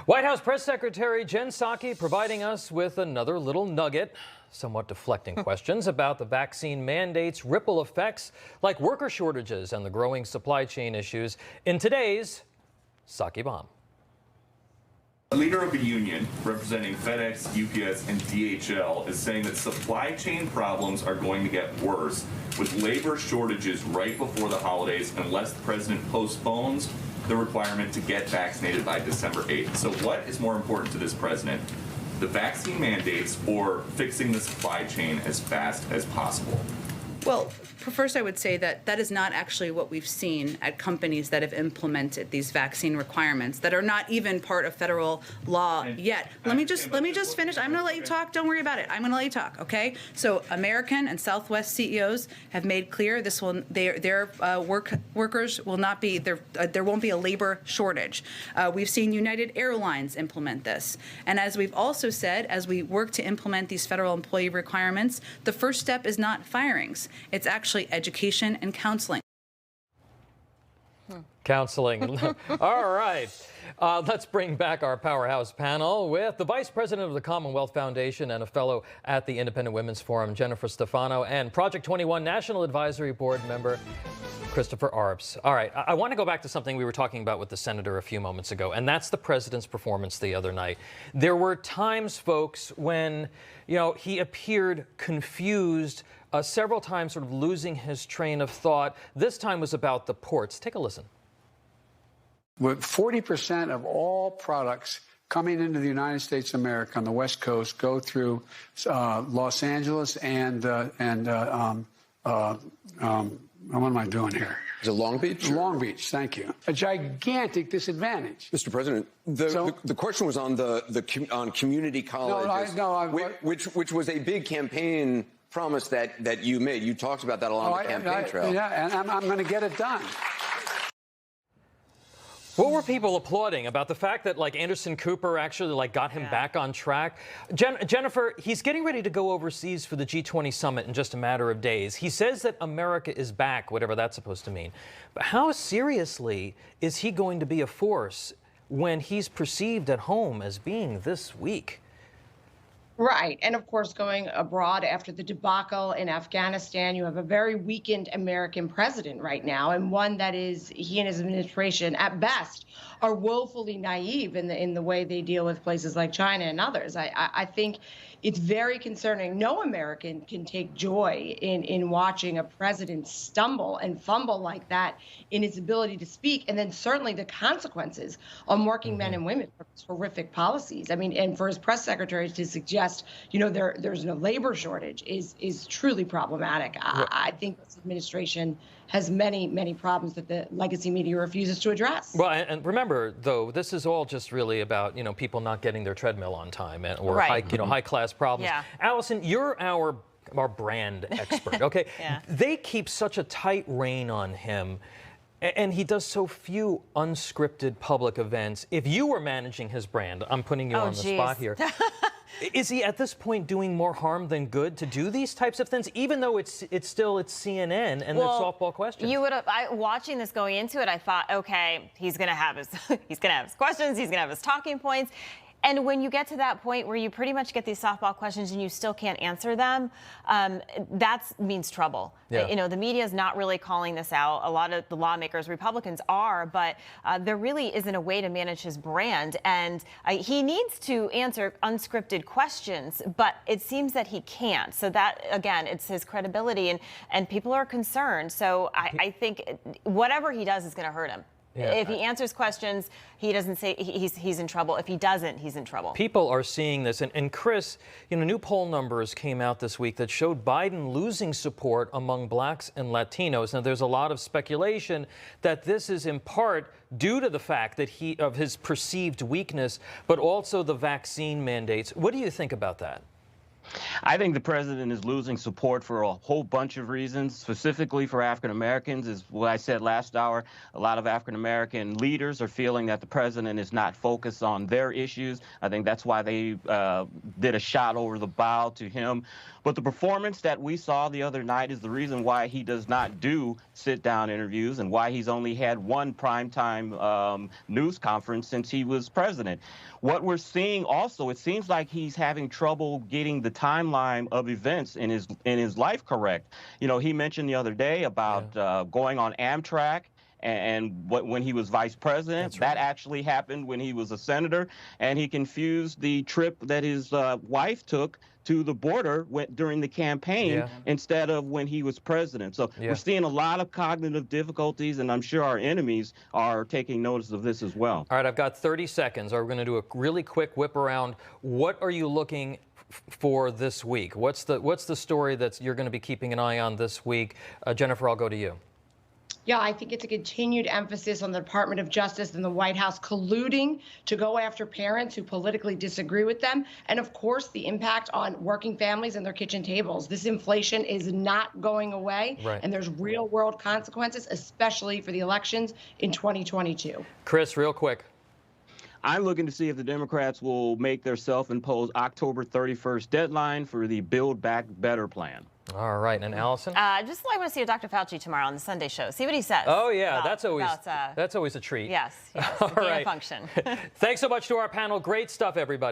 White House Press Secretary Jen Psaki providing us with another little nugget, somewhat deflecting questions about the vaccine mandates' ripple effects, like worker shortages and the growing supply chain issues, in today's Psaki Bomb. The leader of a union representing FedEx, UPS, and DHL is saying that supply chain problems are going to get worse with labor shortages right before the holidays unless the president postpones the requirement to get vaccinated by December 8th. So what is more important to this president, the vaccine mandates or fixing the supply chain as fast as possible? Well, first I would say that that is not actually what we've seen at companies that have implemented these vaccine requirements that are not even part of federal law yet. Let me just finish. I'm going to let you talk. Don't worry about it. I'm going to let you talk. Okay. So American and Southwest CEOs have made clear this will their workers will not be there won't be a labor shortage. We've seen United Airlines implement this, and as we've also said, as we work to implement these federal employee requirements, the first step is not firings. It's actually education and counseling. Counseling. All right. Let's bring back our powerhouse panel with the Vice President of the Commonwealth Foundation and a fellow at the Independent Women's Forum, Jennifer Stefano, and Project 21 National Advisory Board member, Christopher Arps. All right, I want to go back to something we were talking about with the senator a few moments ago, and that's the president's performance the other night. There were times, folks, when, he appeared confused, several times sort of losing his train of thought. This time was about the ports. Take a listen. With 40% of all products coming into the United States of America on the West Coast go through Los Angeles and what am I doing here? Is it Long Beach? Long Beach, thank you. A gigantic disadvantage. Mr. President, the question was on on community colleges, which was a big campaign promise that you made. You talked about that along the campaign trail. Yeah, and I'm going to get it done. What were people applauding about the fact that Anderson Cooper actually got him back on track? Jennifer, he's getting ready to go overseas for the G20 summit in just a matter of days. He says that America is back, whatever that's supposed to mean. But how seriously is he going to be a force when he's perceived at home as being this weak? Right. And of course, going abroad after the debacle in Afghanistan, you have a very weakened American president right now, and one that he and his administration, at best, are woefully naive in the way they deal with places like China and others. I think it's very concerning. No American can take joy in watching a president stumble and fumble like that in his ability to speak, and then certainly the consequences on working men and women for his horrific policies. I mean, and for his press secretary to suggest, there's no labor shortage is truly problematic. I think this administration has many, many problems that the legacy media refuses to address. Well, and remember, though, this is all just really about, people not getting their treadmill on time or high-class problems. Yeah. Allison, you're our brand expert, okay? Yeah. They keep such a tight rein on him, and he does so few unscripted public events. If you were managing his brand, I'm putting you on the spot here. Is he at this point doing more harm than good to do these types of things, even though it's CNN and the softball questions? You would have watching this going into it. I thought, okay, he's going to have his questions, he's going to have his talking points. And when you get to that point where you pretty much get these softball questions and you still can't answer them, that means trouble. Yeah. The media is not really calling this out. A lot of the lawmakers, Republicans, are, but there really isn't a way to manage his brand. And he needs to answer unscripted questions, but it seems that he can't. So that, again, it's his credibility, and people are concerned. So I think whatever he does is going to hurt him. Yeah. If he answers questions, he doesn't say he's in trouble. If he doesn't, he's in trouble. People are seeing this. And Chris, new poll numbers came out this week that showed Biden losing support among blacks and Latinos. Now, there's a lot of speculation that this is in part due to the fact that of his perceived weakness, but also the vaccine mandates. What do you think about that? I think the president is losing support for a whole bunch of reasons, specifically for African Americans. Is what I said last hour. A lot of African American leaders are feeling that the president is not focused on their issues. I think that's why they did a shot over the bow to him. But the performance that we saw the other night is the reason why he does not do sit-down interviews and why he's only had one primetime news conference since he was president. What we're seeing also, it seems like he's having trouble getting the timeline of events in his life correct. You know, he mentioned the other day about going on Amtrak. And when he was vice president, that actually happened when he was a senator, and he confused the trip that his wife took to the border during the campaign instead of when he was president. So we're seeing a lot of cognitive difficulties, and I'm sure our enemies are taking notice of this as well. All right, I've got 30 seconds. We're going to do a really quick whip around. What are you looking for this week? What's the story that you're going to be keeping an eye on this week? Jennifer, I'll go to you. Yeah, I think it's a continued emphasis on the Department of Justice and the White House colluding to go after parents who politically disagree with them. And of course, the impact on working families and their kitchen tables. This inflation is not going away, and there's real world consequences, especially for the elections in 2022. Chris, real quick. I'm looking to see if the Democrats will make their self-imposed October 31st deadline for the Build Back Better plan. All right, and Allison? Just I want to see Dr. Fauci tomorrow on the Sunday show. See what he says. Oh yeah, that's always a treat. Yes, All gain right. of function. Thanks so much to our panel. Great stuff, everybody.